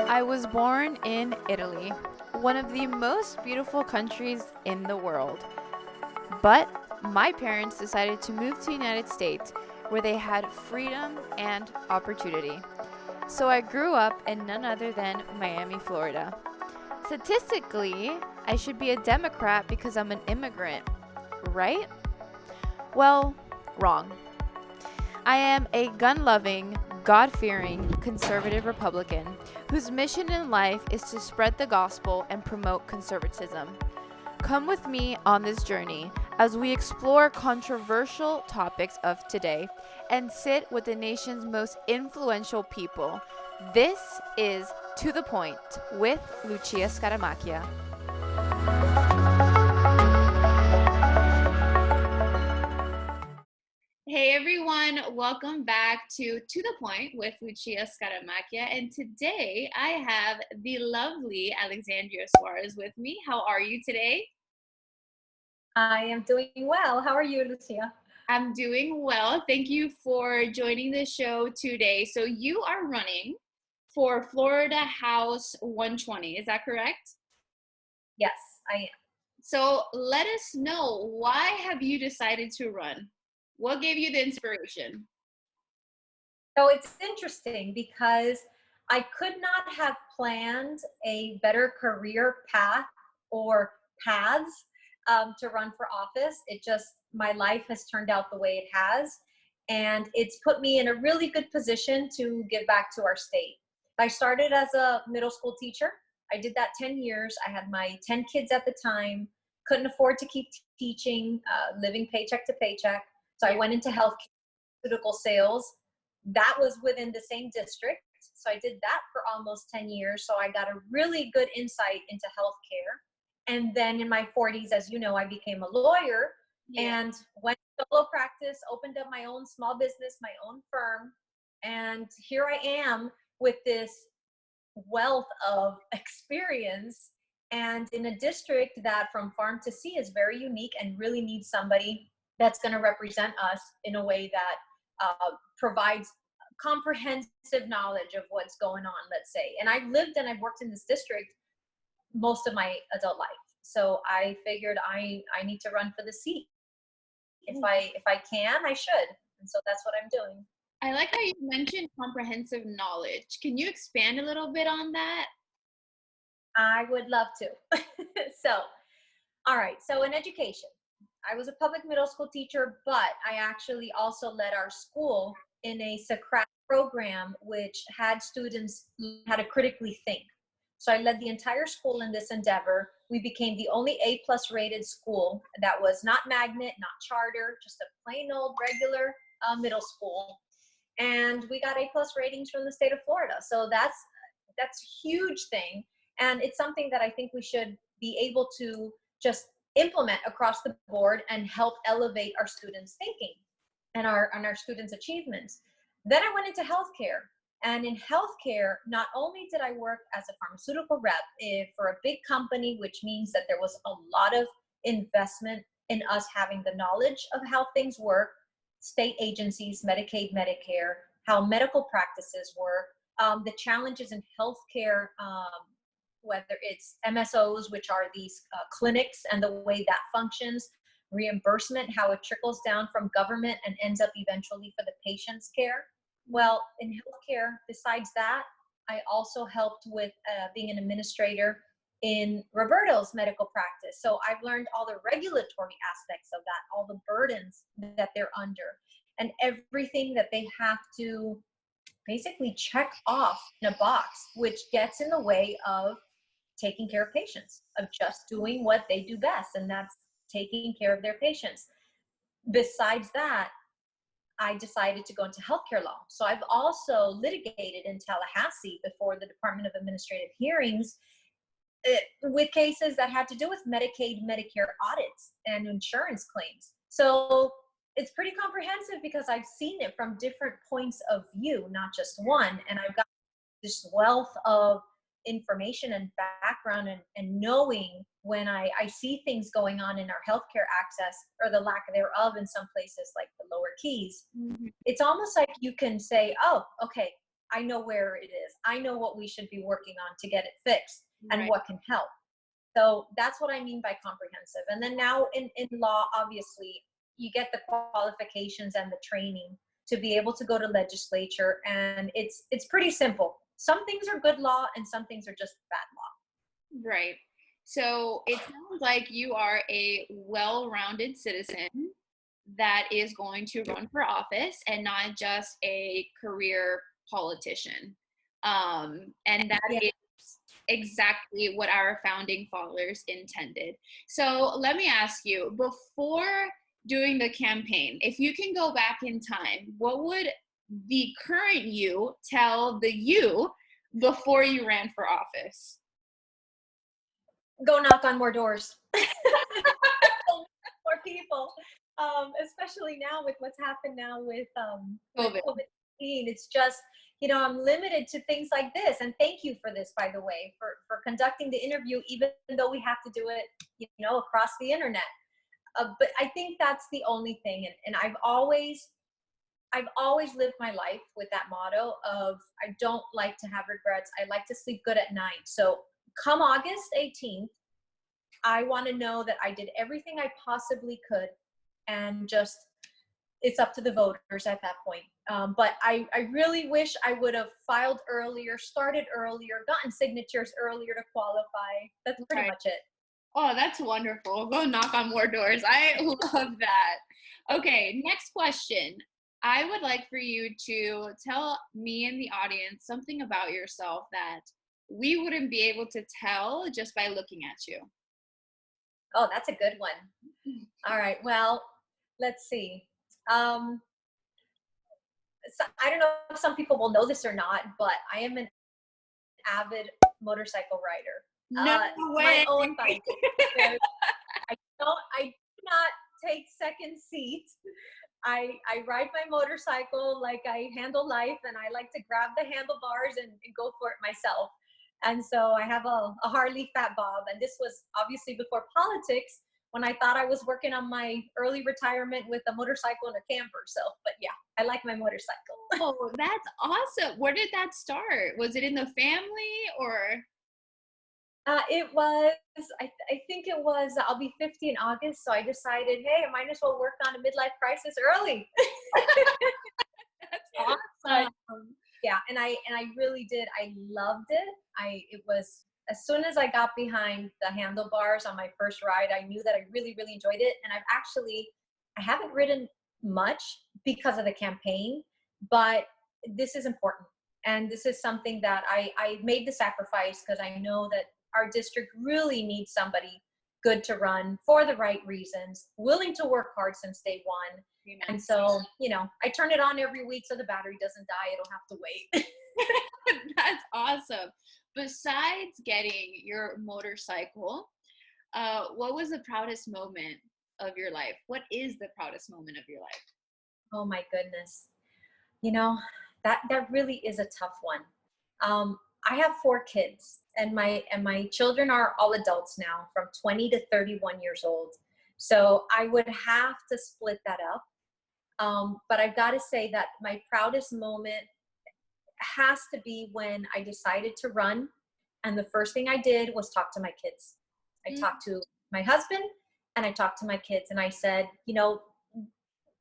I was born in Italy, one of the most beautiful countries in the world. But my parents decided to move to the United States where they had freedom and opportunity. So I grew up in none other than Miami, Florida. Statistically, I should be a Democrat because I'm an immigrant, right? Well, wrong. I am a gun loving, God fearing, conservative Republican whose mission in life is to spread the gospel and promote conservatism. Come with me on this journey as we explore controversial topics of today and sit with the nation's most influential people. This is To the Point with Lucia Scaramacchia. Hey everyone, welcome back to the Point with Lucia Scaramacchia. And today I have the lovely Alexandria Suarez with me. How are you today? I am doing well. How are you, Lucia? I'm doing well. Thank you for joining the show today. So you are running for Florida House 120, is that correct? Yes, I am. So let us know, why have you decided to run? What gave you the inspiration? So it's interesting because I could not have planned a better career path or paths to run for office. My life has turned out the way it has. And it's put me in a really good position to give back to our state. I started as a middle school teacher. I did that 10 years. I had my 10 kids at the time, couldn't afford to keep teaching, living paycheck to paycheck. So I Yeah. went into health pharmaceutical sales. That was within the same district. So I did that for almost 10 years. So I got a really good insight into healthcare. And then in my 40s, as you know, I became a lawyer Yeah. and went solo practice, opened up my own small business, my own firm. And here I am with this wealth of experience and in a district that from farm to sea is very unique and really needs somebody that's going to represent us in a way that provides comprehensive knowledge of what's going on, let's say. And I've lived and I've worked in this district most of my adult life. So I figured I need to run for the seat. If I can, I should. And so that's what I'm doing. I like how you mentioned comprehensive knowledge. Can you expand a little bit on that? I would love to. So, all right. So in education, I was a public middle school teacher, but I actually also led our school in a Socratic program, which had students learn how to critically think. So I led the entire school in this endeavor. We became the only A+ rated school that was not magnet, not charter, just a plain old regular middle school. And we got A+ ratings from the state of Florida. So that's a huge thing. And it's something that I think we should be able to just implement across the board and help elevate our students' thinking and our students' achievements. Then I went into healthcare. And in healthcare, not only did I work as a pharmaceutical rep for a big company, which means that there was a lot of investment in us having the knowledge of how things work, state agencies, Medicaid, Medicare, how medical practices work, the challenges in healthcare, whether it's MSOs, which are these clinics and the way that functions, reimbursement, how it trickles down from government and ends up eventually for the patient's care. Well, in healthcare, besides that, I also helped with being an administrator in Roberto's medical practice. So I've learned all the regulatory aspects of that, all the burdens that they're under, and everything that they have to basically check off in a box, which gets in the way of taking care of patients, of just doing what they do best, and that's taking care of their patients. Besides that, I decided to go into healthcare law. So I've also litigated in Tallahassee before the Department of Administrative Hearings with cases that had to do with Medicaid, Medicare audits and insurance claims. So it's pretty comprehensive because I've seen it from different points of view, not just one. And I've got this wealth of information and background and knowing when I see things going on in our healthcare access or the lack thereof in some places like the lower keys. Mhm. It's almost like you can say, oh, okay, I know where it is. I know what we should be working on to get it fixed and Right. what can help. So that's what I mean by comprehensive. And then now in law, obviously, you get the qualifications and the training to be able to go to legislature, and it's pretty simple. Some things are good law and some things are just bad law. Right. So it sounds like you are a well-rounded citizen that is going to run for office and not just a career politician. And that Yeah. is exactly what our founding fathers intended. So let me ask you, before doing the campaign, if you can go back in time, what would the current you tell the you before you ran for office? Go knock on more doors. More people, especially now with what's happened now with COVID. COVID-19. It's just, I'm limited to things like this. And thank you for this, by the way, for conducting the interview, even though we have to do it, across the internet. But I think that's the only thing. And I've always lived my life with that motto of I don't like to have regrets. I like to sleep good at night. So come August 18th, I want to know that I did everything I possibly could, and just it's up to the voters at that point. But I really wish I would have filed earlier, started earlier, gotten signatures earlier to qualify. That's pretty Right. much it. Oh, that's wonderful. Go knock on more doors. I love that. Okay, next question. I would like for you to tell me and the audience something about yourself that we wouldn't be able to tell just by looking at you. Oh, that's a good one. All right. Well, let's see. Um, so I don't know if some people will know this or not, but I am an avid motorcycle rider. No My way. own bike. I do not take second seat. I ride my motorcycle like I handle life, and I like to grab the handlebars and go for it myself. And so I have a Harley Fat Bob, and this was obviously before politics, when I thought I was working on my early retirement with a motorcycle and a camper. So, but yeah, I like my motorcycle. Oh, that's awesome. Where did that start? Was it in the family or? It was, I think it was, I'll be 50 in August. So I decided, hey, I might as well work on a midlife crisis early. That's But awesome. yeah, and I really did. I loved it. It was, as soon as I got behind the handlebars on my first ride, I knew that I really, really enjoyed it. And I haven't ridden much because of the campaign, but this is important. And this is something that I made the sacrifice because I know that our district really needs somebody good to run for the right reasons, willing to work hard since day one. And Amen. so, I turn it on every week so the battery doesn't die. It'll have to wait. That's awesome. Besides getting your motorcycle, what was the proudest moment of your life? What is the proudest moment of your life? Oh my goodness. You know, that really is a tough one. I have 4 kids, and my children are all adults now, from 20 to 31 years old. So I would have to split that up. But I've got to say that my proudest moment has to be when I decided to run. And the first thing I did was talk to my kids. I Mm. talked to my husband and I talked to my kids, and I said,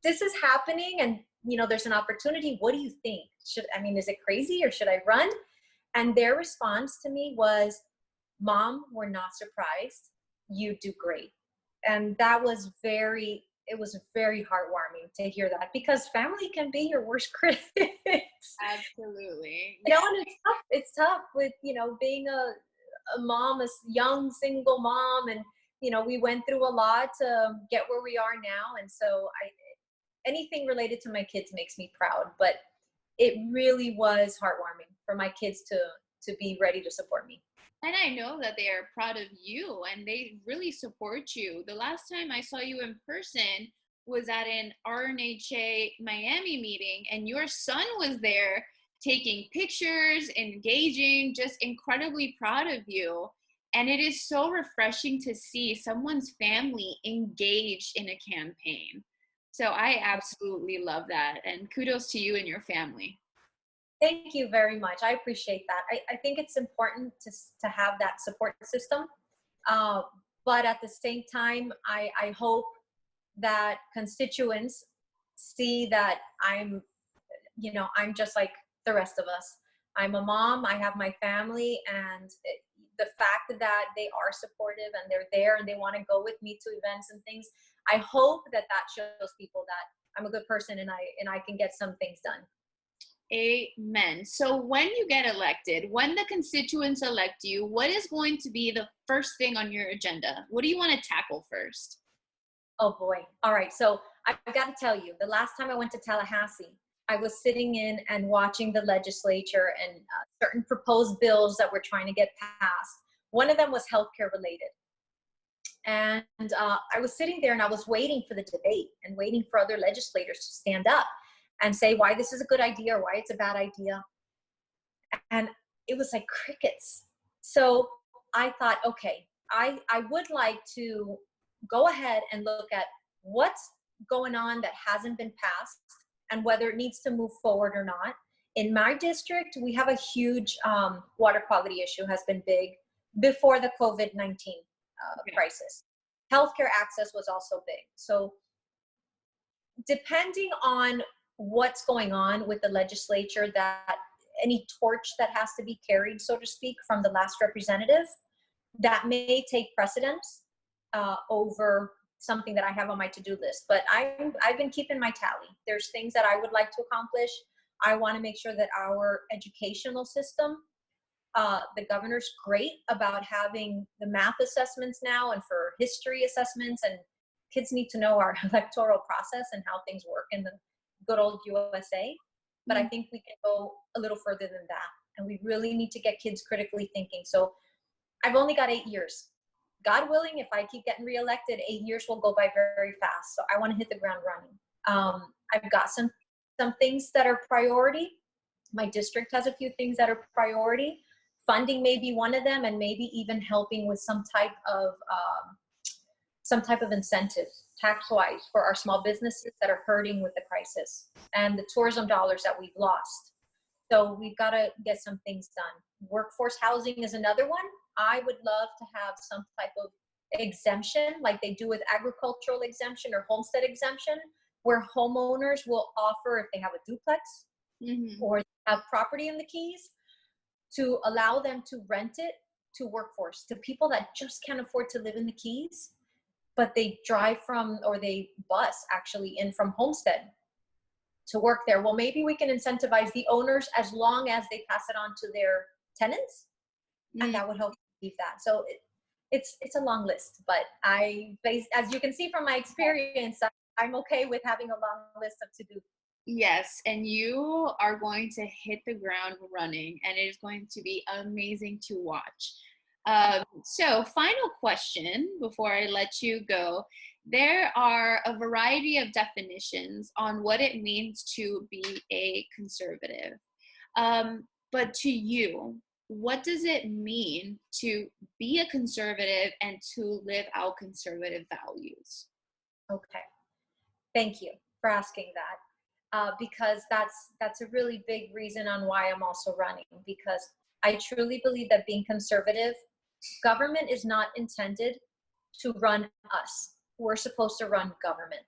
this is happening, and there's an opportunity. What do you think? Is it crazy, or should I run? And their response to me was, Mom, we're not surprised. You do great. And it was very heartwarming to hear that, because family can be your worst critics. Absolutely. Yeah. And it's tough with, being a mom, young single mom. And, we went through a lot to get where we are now. And so anything related to my kids makes me proud, but it really was heartwarming for my kids to be ready to support me. And I know that they are proud of you and they really support you. The last time I saw you in person was at an RNHA Miami meeting, and your son was there taking pictures, engaging, just incredibly proud of you. And it is so refreshing to see someone's family engaged in a campaign. So I absolutely love that. And kudos to you and your family. Thank you very much. I appreciate that. I think it's important to have that support system. Uh, but at the same time, I hope that constituents see that I'm just like the rest of us. I'm a mom, I have my family, and the fact that they are supportive and they're there and they want to go with me to events and things, I hope that that shows people that I'm a good person and I can get some things done. Amen. So when you get elected, when the constituents elect you, what is going to be the first thing on your agenda? What do you want to tackle first? Oh boy. All right. So I've got to tell you, the last time I went to Tallahassee, I was sitting in and watching the legislature and certain proposed bills that we're trying to get passed. One of them was healthcare related. And I was sitting there and I was waiting for the debate and waiting for other legislators to stand up and say why this is a good idea or why it's a bad idea. And it was like crickets. So I thought, okay, I would like to go ahead and look at what's going on that hasn't been passed and whether it needs to move forward or not. In my district, we have a huge water quality issue, has been big before the COVID-19 crisis. Healthcare access was also big. So depending on what's going on with the legislature, that any torch that has to be carried, so to speak, from the last representative, that may take precedence over something that I have on my to-do list. But I've been keeping my tally. There's things that I would like to accomplish. I want to make sure that our educational system, the governor's great about having the math assessments now and for history assessments, and kids need to know our electoral process and how things work in the good old USA. But I think we can go a little further than that. And we really need to get kids critically thinking. So I've only got 8 years. God willing, if I keep getting reelected, 8 years will go by very fast. So I want to hit the ground running. I've got some things that are priority. My district has a few things that are priority. Funding may be one of them, and maybe even helping with some type of incentive tax-wise for our small businesses that are hurting with the crisis and the tourism dollars that we've lost. So we've got to get some things done. Workforce housing is another one. I would love to have some type of exemption like they do with agricultural exemption or homestead exemption, where homeowners will offer, if they have a duplex or have property in the Keys, to allow them to rent it to workforce, to people that just can't afford to live in the Keys, but they drive from, or they bus actually in from Homestead to work there. Well, maybe we can incentivize the owners as long as they pass it on to their tenants, and that would help achieve that. So it's a long list, but as you can see from my experience, I'm okay with having a long list of to-do. Yes, and you are going to hit the ground running, and it is going to be amazing to watch. So, final question before I let you go. There are a variety of definitions on what it means to be a conservative. But to you, what does it mean to be a conservative and to live out conservative values? Okay, thank you for asking that. Because that's a really big reason on why I'm also running, because I truly believe that being conservative, government is not intended to run us. We're supposed to run government.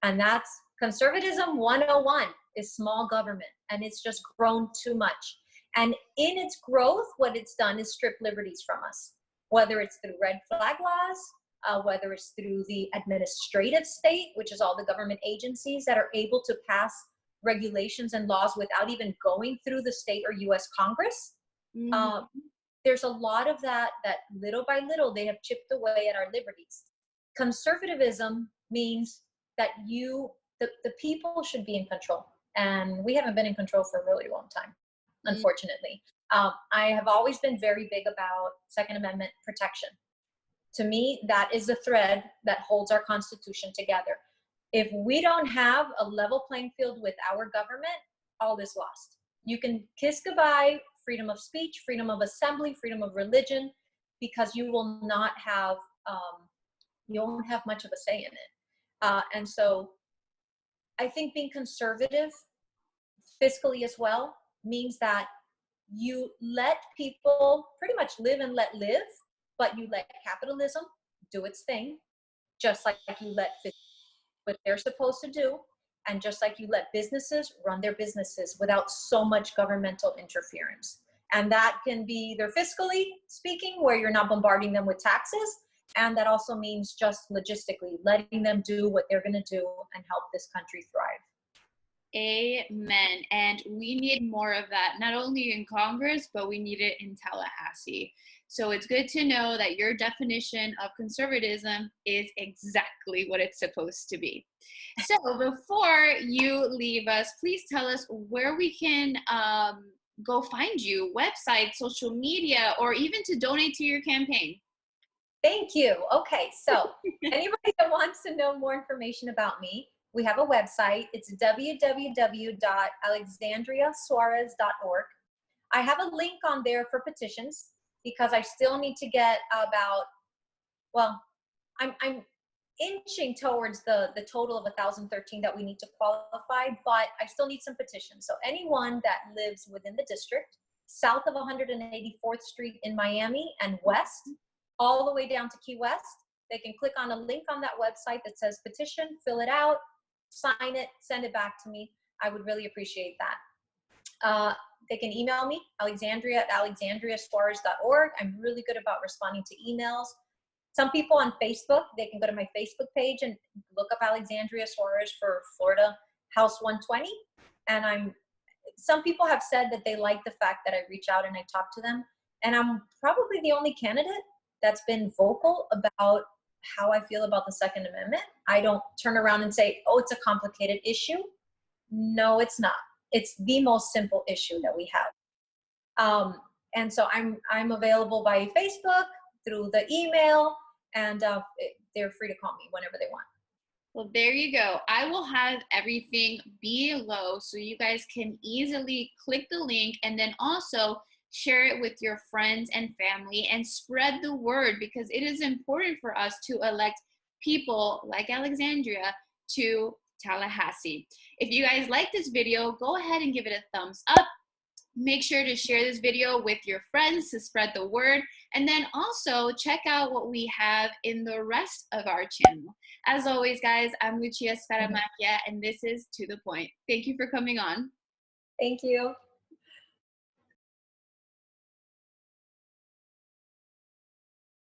And that's conservatism 101 is small government, and it's just grown too much. And in its growth, what it's done is strip liberties from us, whether it's through red flag laws, whether it's through the administrative state, which is all the government agencies that are able to pass regulations and laws without even going through the state or US Congress. There's a lot of that little by little, they have chipped away at our liberties. Conservatism means that the people should be in control. And we haven't been in control for a really long time, unfortunately. I have always been very big about Second Amendment protection. To me, that is the thread that holds our Constitution together. If we don't have a level playing field with our government, all is lost. You can kiss goodbye freedom of speech, freedom of assembly, freedom of religion, because you will not have, you won't have much of a say in it. And so I think being conservative fiscally as well means that you let people pretty much live and let live, but you let capitalism do its thing, just like you let what they're supposed to do, and just like you let businesses run their businesses without so much governmental interference. And that can be either fiscally speaking, where you're not bombarding them with taxes, and that also means just logistically letting them do what they're going to do and help this country thrive. Amen. And we need more of that, not only in Congress, but we need it in Tallahassee. So it's good to know that your definition of conservatism is exactly what it's supposed to be. So before you leave us, please tell us where we can go find you, website, social media, or even to donate to your campaign. Thank you. Okay, so anybody that wants to know more information about me, we have a website. It's www.alexandriasuarez.org. I have a link on there for petitions because I still need to get about, well, I'm inching towards the total of 1,013 that we need to qualify, but I still need some petitions. So anyone that lives within the district, south of 184th Street in Miami and west, all the way down to Key West, they can click on a link on that website that says petition, fill it out, sign it, send it back to me. I would really appreciate that. They can email me, alexandria@alexandriasuarez.org. I'm really good about responding to emails. Some people on Facebook, they can go to my Facebook page and look up Alexandria Suarez for Florida House 120. And some people have said that they like the fact that I reach out and I talk to them. And I'm probably the only candidate that's been vocal about how I feel about the Second Amendment. I don't turn around and say, oh, it's a complicated issue. No, it's not. It's the most simple issue that we have. And so I'm available by Facebook, through the email, and they're free to call me whenever they want. Well, there you go. I will have everything below so you guys can easily click the link and then also share it with your friends and family and spread the word, because it is important for us to elect people like Alexandria to Tallahassee. If you guys like this video, go ahead and give it a thumbs up. Make sure to share this video with your friends to spread the word. And then also check out what we have in the rest of our channel. As always, guys, I'm Lucia Scaramacchia, and this is To The Point. Thank you for coming on. Thank you.